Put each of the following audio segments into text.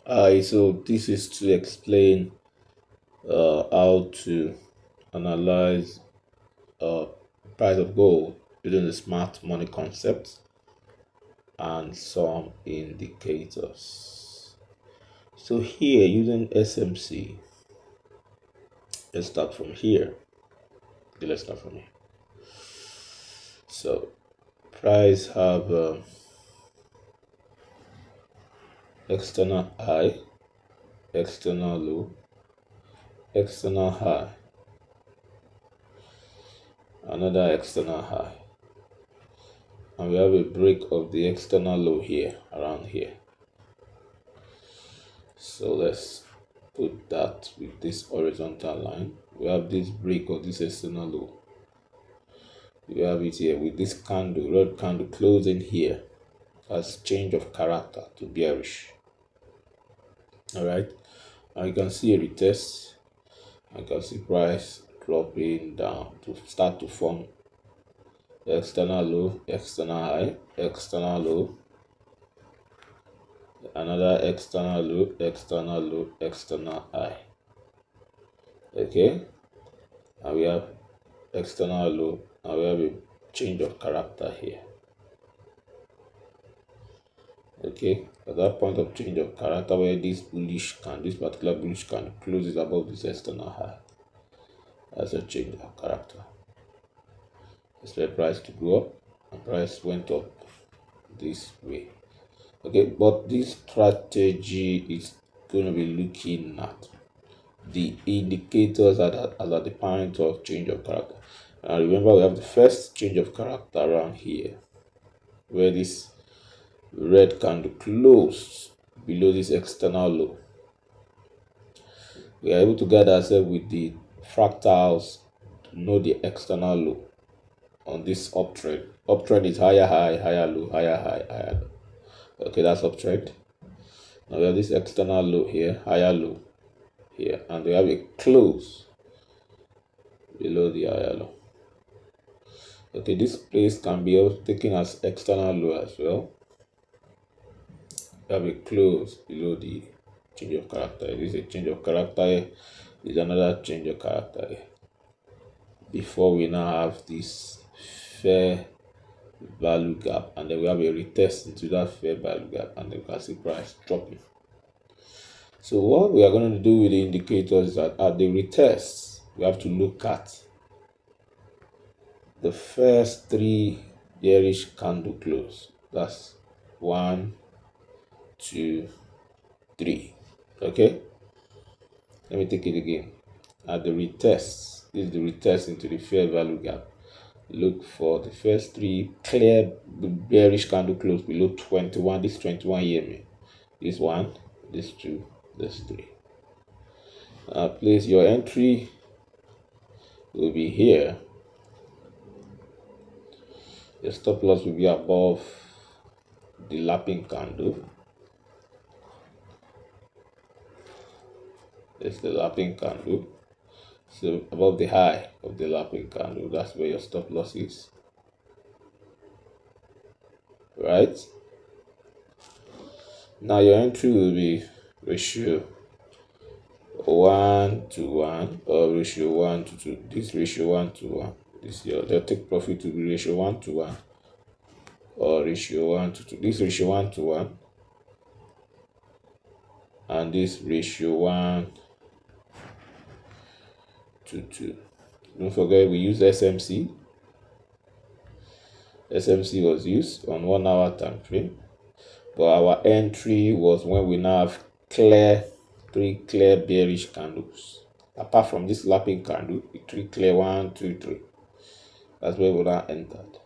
So this is to explain how to analyze uh, price of gold using the smart money concept and some indicators. So here using SMC, let's start from here. Okay, let's start from here. So price have external high, external low, external high, another external high, and we have a break of the external low here, around here. So let's put that with this horizontal line. We have this break of this external low. We have it here with this candle, red candle closing here as change of character to bearish. All right, and you can see a retest. I can see price dropping down to start to form external low, external high, external low, another external low, external low, external high. Okay, and we have external low, and we have a change of character here. Okay, at that point of change of character where this particular bullish candle closes above this external high, that's a change of character. Expect price to go up, and price went up this way. Okay, but this strategy is going to be looking at the indicators at the point of change of character. And remember, we have the first change of character around here, where this red candle closed below this external low. We are able to guide ourselves with the fractals to know the external low on this uptrend. Uptrend is higher high, higher low, higher high, higher low. Okay, that's uptrend. Now we have this external low here, higher low here, and we have a close below the higher low. Okay, this place can be also taken as external low as well. We have a close below the change of character. This is a change of character here. This is another change of character here. Before we now have this fair value gap, and then we have a retest into that fair value gap, and then we can see price dropping. So what we are going to do with the indicators is that at the retest, we have to look at the first three bearish candle close. That's 1, 2, 3. Okay, let me take it again. At the retest, this is the retest into the fair value gap. Look for the first three clear bearish candle close below 21. This 21 EMA. This one, this two, this three. Place your entry will be here. The stop loss will be above the lapping candle. It's the lapping candle. So above the high of the lapping candle, that's where your stop loss is. Right? Now your entry will be ratio 1 to 1 or ratio 1 to 2. This ratio 1 to 1. This your take profit will be ratio 1 to 1 or ratio 1 to 2. This ratio 1 to 1 and this ratio 1 to 2. Don't forget we use SMC. SMC was used on 1 hour time frame, but our entry was when we now have three clear bearish candles. Apart from this lapping candle, the 3 clear 1, 2, 3. That's where we now entered.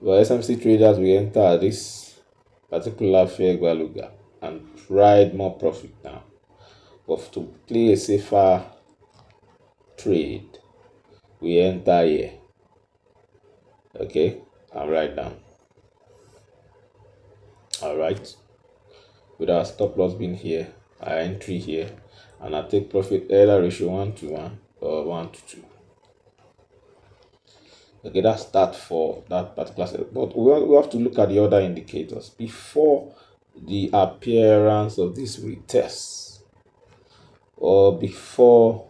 But SMC traders, we enter this particular fair value gap and ride more profit now. But to play a safer trade, we enter here. Okay, and write down. All right, with our stop loss being here, our entry here, and I take profit either ratio 1 to 1 or 1 to 2. Okay, that's that for that particular set. But we have to look at the other indicators before the appearance of this retest, or before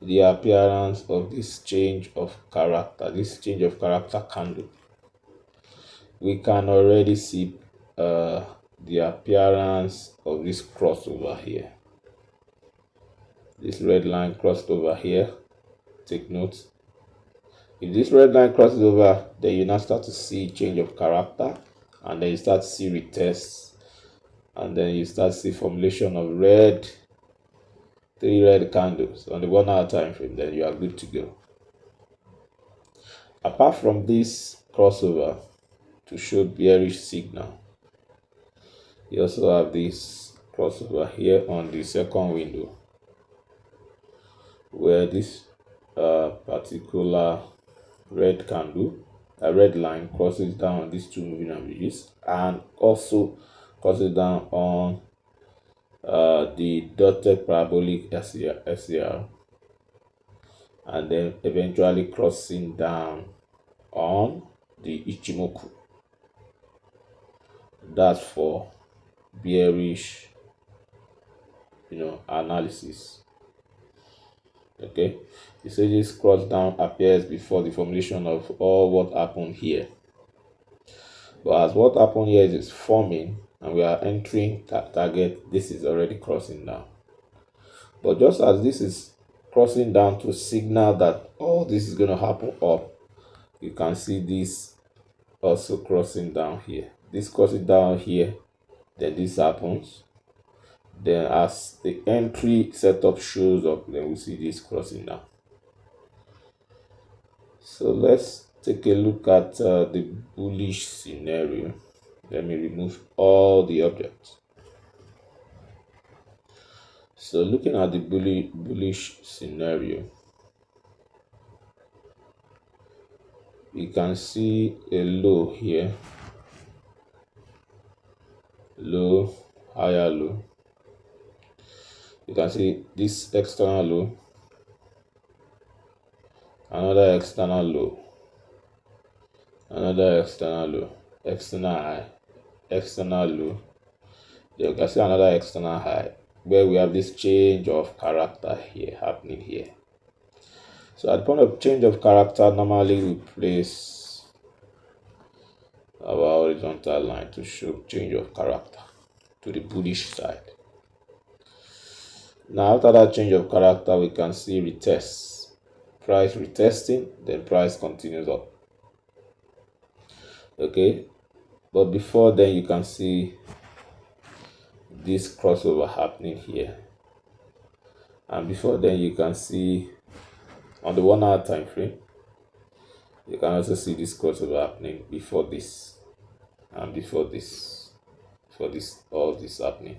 the appearance of this change of character candle, we can already see the appearance of this crossover here. This red line crossed over here. Take note. If this red line crosses over, then you now start to see change of character, and then you start to see retests, and then you start to see formulation of three red candles on the 1 hour time frame. Then you are good to go. Apart from this crossover to show bearish signal, you also have this crossover here on the second window, where this particular red candle, a red line, crosses down on these two moving averages, and also crosses down on the dotted parabolic SCR, and then eventually crossing down on the Ichimoku. That's for bearish, analysis. Okay, you say this cross down appears before the formulation of all what happened here. But as what happened here is forming, and we are entering target, this is already crossing down. But just as this is crossing down to signal that all this is going to happen up, you can see this also crossing down here. This crossing down here, then this happens. Then as the entry setup shows up, then we see this crossing down. So let's take a look at the bullish scenario. Let me remove all the objects. So looking at the bullish scenario, we can see a low here, low, higher low. You can see this external low, another external low, another external low, external high, external low. You can see another external high, where we have this change of character here happening here. So at the point of change of character, normally we place our horizontal line to show change of character to the bullish side. Now after that change of character, we can see retest, price retesting, then price continues up. Okay, but before then you can see this crossover happening here, and before then you can see on the 1 hour time frame, you can also see this crossover happening before this, and before this, all this happening.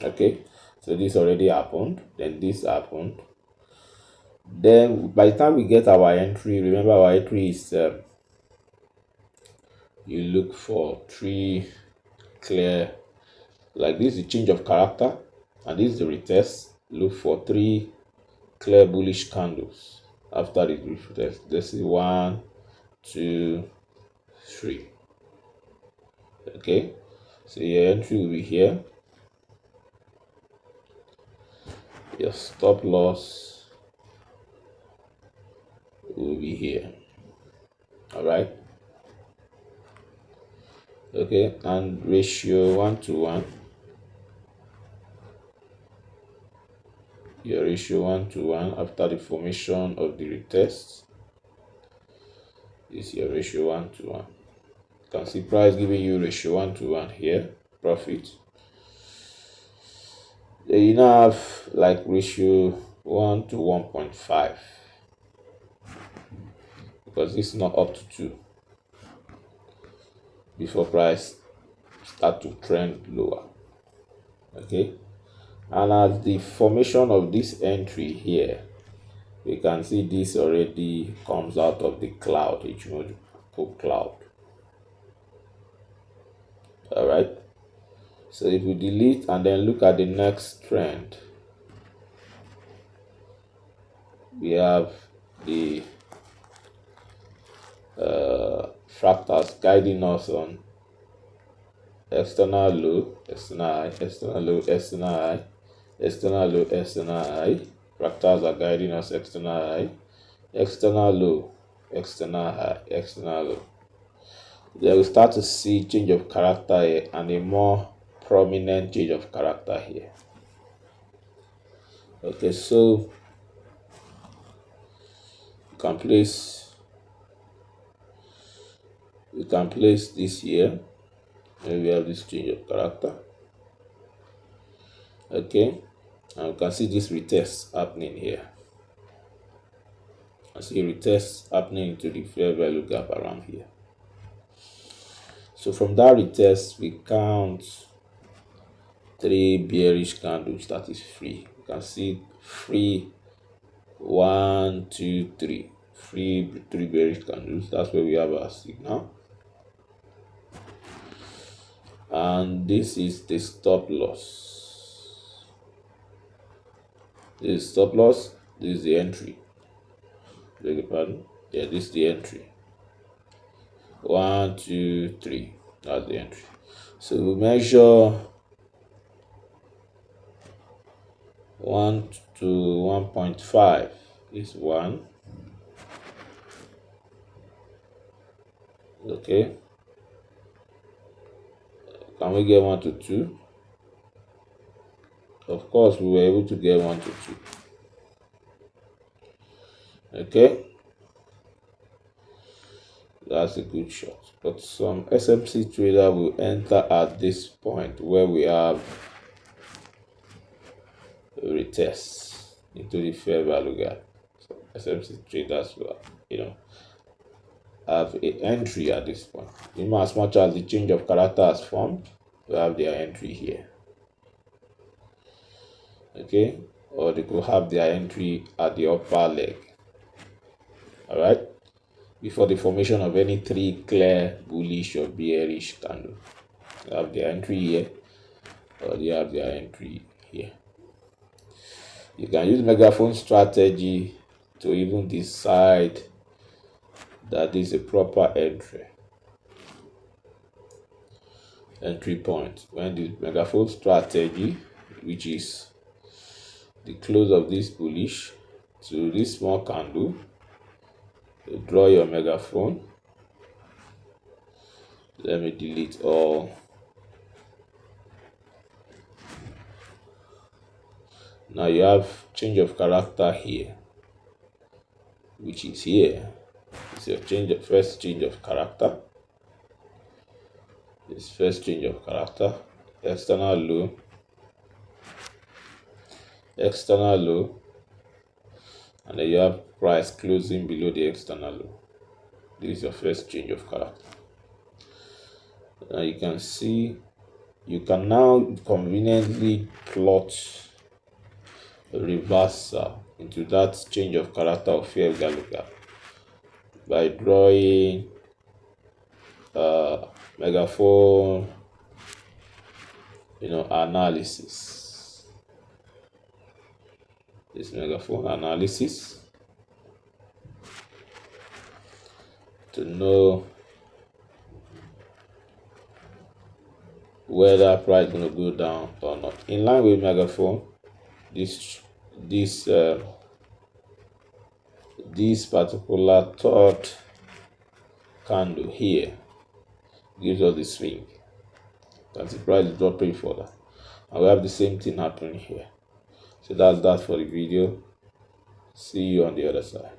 Okay, so this already happened, then this happened. Then by the time we get our entry, remember our entry is you look for three clear, like this is the change of character, and this is the retest. Look for three clear bullish candles after the retest. This is 1, 2, 3. Okay, so your entry will be here, your stop loss will be here. All right, okay, and ratio 1:1, your ratio 1:1 after the formation of the retest is your ratio 1:1. You can see price giving you ratio 1:1 here, profit. Then you now have like ratio 1 to 1.5, because this is not up to 2 before price start to trend lower. Okay, and as the formation of this entry here, we can see this already comes out of the cloud, Ichimoku cloud. All right, so if we delete and then look at the next trend, we have the fractals guiding us on external low, external high, external low, external high, external low, external high. Fractals are guiding us external high, external low, external high, external low. Then we start to see change of character here and a more prominent change of character here. Okay, so we can place this here. And we have this change of character. Okay, and we can see this retest happening here. I see retest happening into the fair value gap around here. So from that retest, we count 3 bearish candles. That is free. You can see free 1, 2, 3. Free 3 bearish candles. That's where we have our signal. And this is the stop loss. This is stop loss. This is the entry. Beg your pardon. Yeah, this is the entry. 1, 2, 3. That's the entry. So we measure 1 to 1.5 is 1. Okay. Can we get 1 to 2? Of course, we were able to get 1 to 2. Okay. That's a good shot. But some SMC trader will enter at this point where we have a retest into the fair value gap. So SMC traders will, have an entry at this point. Even as much as the change of character has formed, we have their entry here. Okay, or they could have their entry at the upper leg. All right, before the formation of any 3 clear bullish or bearish candle. They have their entry here, or they have their entry here. You can use Megaphone strategy to even decide that this is a proper entry point. When the Megaphone strategy, which is the close of this bullish to this small candle, you draw your Megaphone. Let me delete all. Now you have change of character here, which is here. It's your first change of character. This first change of character, external low, and then you have price closing below the external low. This is your first change of character. Now you can see, you can now conveniently plot a reversal into that change of character of fair value gap by drawing Megaphone analysis. This Megaphone analysis to know whether price is going to go down or not. In line with Megaphone, this particular third candle here gives us the swing. That's the price is dropping further, and we have the same thing happening here. So that's that for the video. See you on the other side.